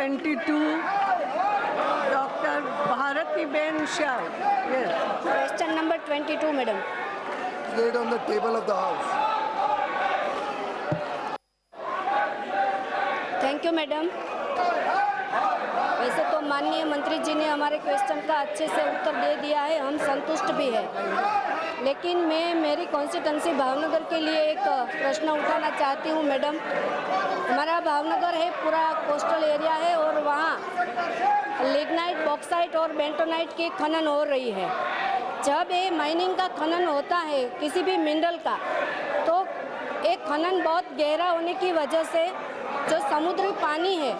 22, Dr. Bharatiben Shah. Yes. Question number 22, madam. Laid on the table of the House. Thank you madam. वैसे तो माननीय मंत्री जी ने हमारे क्वेश्चन का अच्छे से उत्तर दे दिया है, हम संतुष्ट भी है। लेकिन मैं मेरी कॉन्स्टिट्यूंसी भावनगर के लिए एक प्रश्न उठाना चाहती हूँ मैडम। हमारा भावनगर है पूरा कोस्टल एरिया है और वहाँ लिग्नाइट, बॉक्साइट और बेंटोनाइट की खनन हो रही है। जब ये माइनिंग का खनन होता है किसी भी मिनरल का, तो एक खनन बहुत गहरा होने की वजह से जो समुद्री पानी है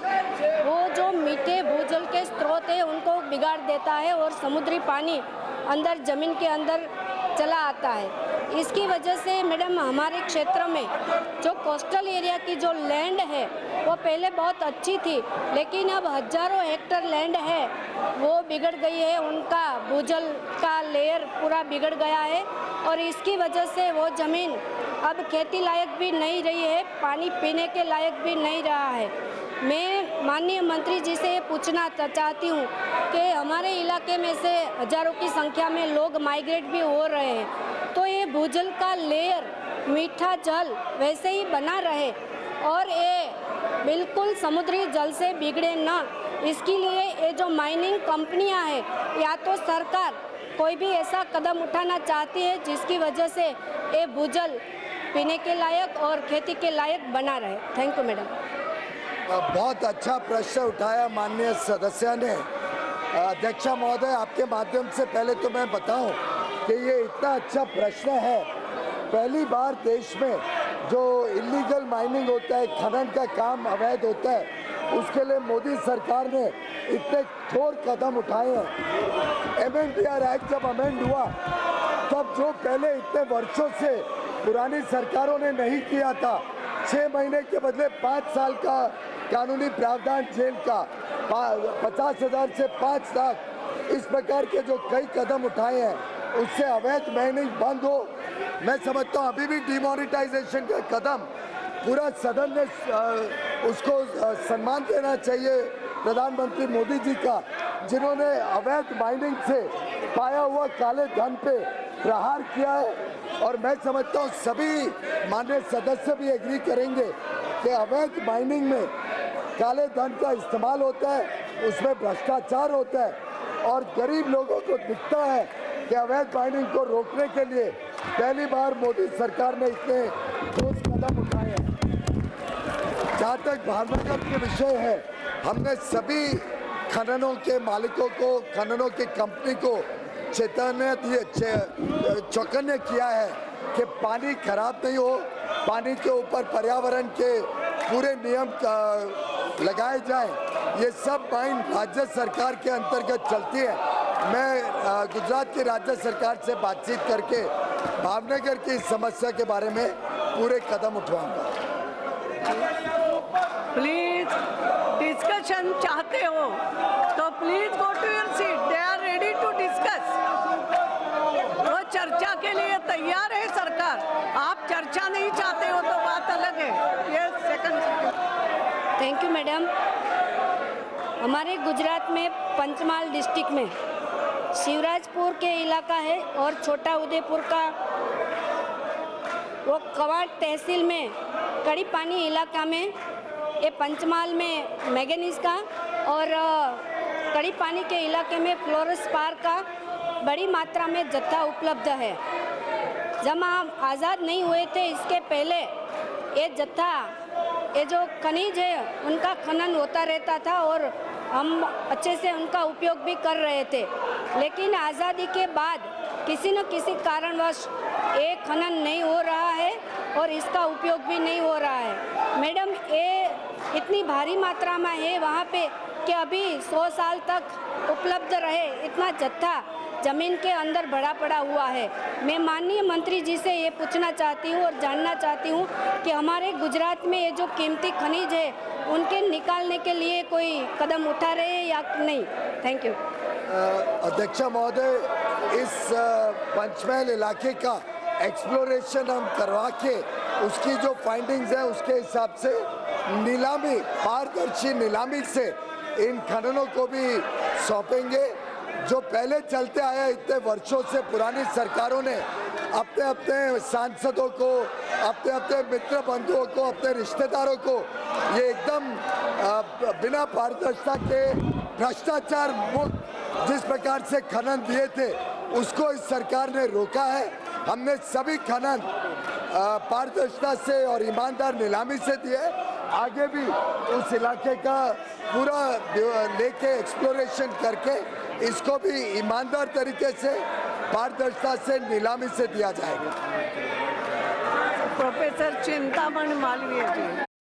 वो जो मीठे भूजल के स्रोत है उनको बिगाड़ देता है और समुद्री पानी अंदर ज़मीन के अंदर चला आता है। इसकी वजह से मैडम हमारे क्षेत्र में जो कोस्टल एरिया की जो लैंड है वो पहले बहुत अच्छी थी, लेकिन अब हज़ारों हेक्टर लैंड है वो बिगड़ गई है, उनका भूजल का लेयर पूरा बिगड़ गया है और इसकी वजह से वो ज़मीन अब खेती लायक भी नहीं रही है, पानी पीने के लायक भी नहीं रहा है। मैं माननीय मंत्री जी से ये पूछना चाहती हूँ कि हमारे इलाके में से हज़ारों की संख्या में लोग माइग्रेट भी हो रहे हैं, तो ये भूजल का लेयर मीठा जल वैसे ही बना रहे और ये बिल्कुल समुद्री जल से बिगड़े न, इसके लिए ये जो माइनिंग कंपनियां हैं या तो सरकार कोई भी ऐसा कदम उठाना चाहती है जिसकी वजह से ये भूजल पीने के लायक और खेती के लायक बना रहे। Thank you madam. बहुत अच्छा प्रश्न उठाया माननीय सदस्य ने। अध्यक्षा महोदय, आपके माध्यम से पहले तो मैं बताऊं कि ये इतना अच्छा प्रश्न है। पहली बार देश में जो इलीगल माइनिंग होता है, खनन का काम अवैध होता है, उसके लिए मोदी सरकार ने इतने ठोस कदम उठाए हैं। MNPR एक्ट जब अमेंड हुआ तब जो पहले इतने वर्षों से पुरानी सरकारों ने नहीं किया था, 6 महीने के बदले 5 साल का कानूनी प्रावधान, जेल का 50,000 से 5 लाख, इस प्रकार के जो कई कदम उठाए हैं उससे अवैध माइनिंग बंद हो। मैं समझता हूँ अभी भी डिमोनेटाइजेशन का कदम पूरा सदन ने उसको सम्मान देना चाहिए प्रधानमंत्री मोदी जी का, जिन्होंने अवैध माइनिंग से पाया हुआ काले धन पे प्रहार किया है। और मैं समझता हूँ सभी माननीय सदस्य भी एग्री करेंगे कि अवैध माइनिंग में काले धन का इस्तेमाल होता है, उसमें भ्रष्टाचार होता है और गरीब लोगों को दिखता है कि अवैध माइनिंग को रोकने के लिए पहली बार मोदी सरकार ने इतने ठोस कदम उठाए हैं। जहाँ तक भावनगर के विषय है, हमने सभी खननों के मालिकों को, खननों की कंपनी को चेतावनी दिए, चौकन्ने किया है कि पानी खराब नहीं हो, पानी के ऊपर पर्यावरण के पूरे नियम लगाए जाएं। ये सब माइन राज्य सरकार के अंतर्गत चलती है। मैं गुजरात की राज्य सरकार से बातचीत करके भावनगर की समस्या के बारे में पूरे कदम उठवाऊंगा। प्लीज डिस्कशन चाहते हो तो please go to your seat, they are ready to discuss. वो चर्चा के लिए तैयार है सरकार, आप चर्चा नहीं चाहते हो तो बात अलग है। ये सेकंड। Thank you madam. हमारे गुजरात में पंचमहाल डिस्ट्रिक्ट में शिवराजपुर के इलाका है और छोटा उदयपुर का वो कवाड़ तहसील में कड़ी पानी इलाका में, ये पंचमहाल में मैंगनीज का और कड़ी पानी के इलाके में फ्लोरोस्पार का बड़ी मात्रा में जत्था उपलब्ध है। जब हम आज़ाद नहीं हुए थे इसके पहले ये जत्था, ये जो खनिज है उनका खनन होता रहता था और हम अच्छे से उनका उपयोग भी कर रहे थे, लेकिन आज़ादी के बाद किसी न किसी कारणवश ये खनन नहीं हो रहा है और इसका उपयोग भी नहीं हो रहा है। मैडम, ये इतनी भारी मात्रा में है वहाँ पे कि अभी 100 साल तक उपलब्ध रहे इतना जत्था ज़मीन के अंदर भरा पड़ा हुआ है। मैं माननीय मंत्री जी से ये पूछना चाहती हूँ और जानना चाहती हूँ कि हमारे गुजरात में ये जो कीमती खनिज है उनके निकालने के लिए कोई कदम उठा रहे हैं या नहीं। Thank you. अध्यक्षा महोदय, इस पंचमहल इलाके का एक्सप्लोरेशन हम करवा के उसकी जो फाइंडिंग्स है उसके हिसाब से नीलामी, पारदर्शी नीलामी से इन खननों को भी सौंपेंगे। जो पहले चलते आया इतने वर्षों से पुरानी सरकारों ने अपने अपने सांसदों को, अपने अपने मित्र बंधुओं को, अपने रिश्तेदारों को ये एकदम बिना पारदर्शिता के भ्रष्टाचार मुक्त जिस प्रकार से खनन दिए थे उसको इस सरकार ने रोका है। हमने सभी खनन पारदर्शिता से और ईमानदार नीलामी से दिए। आगे भी उस इलाके का पूरा लेके एक्सप्लोरेशन करके इसको भी ईमानदार तरीके से पारदर्शिता से नीलामी से दिया जाएगा। प्रोफेसर चिंतामण मालवीय जी।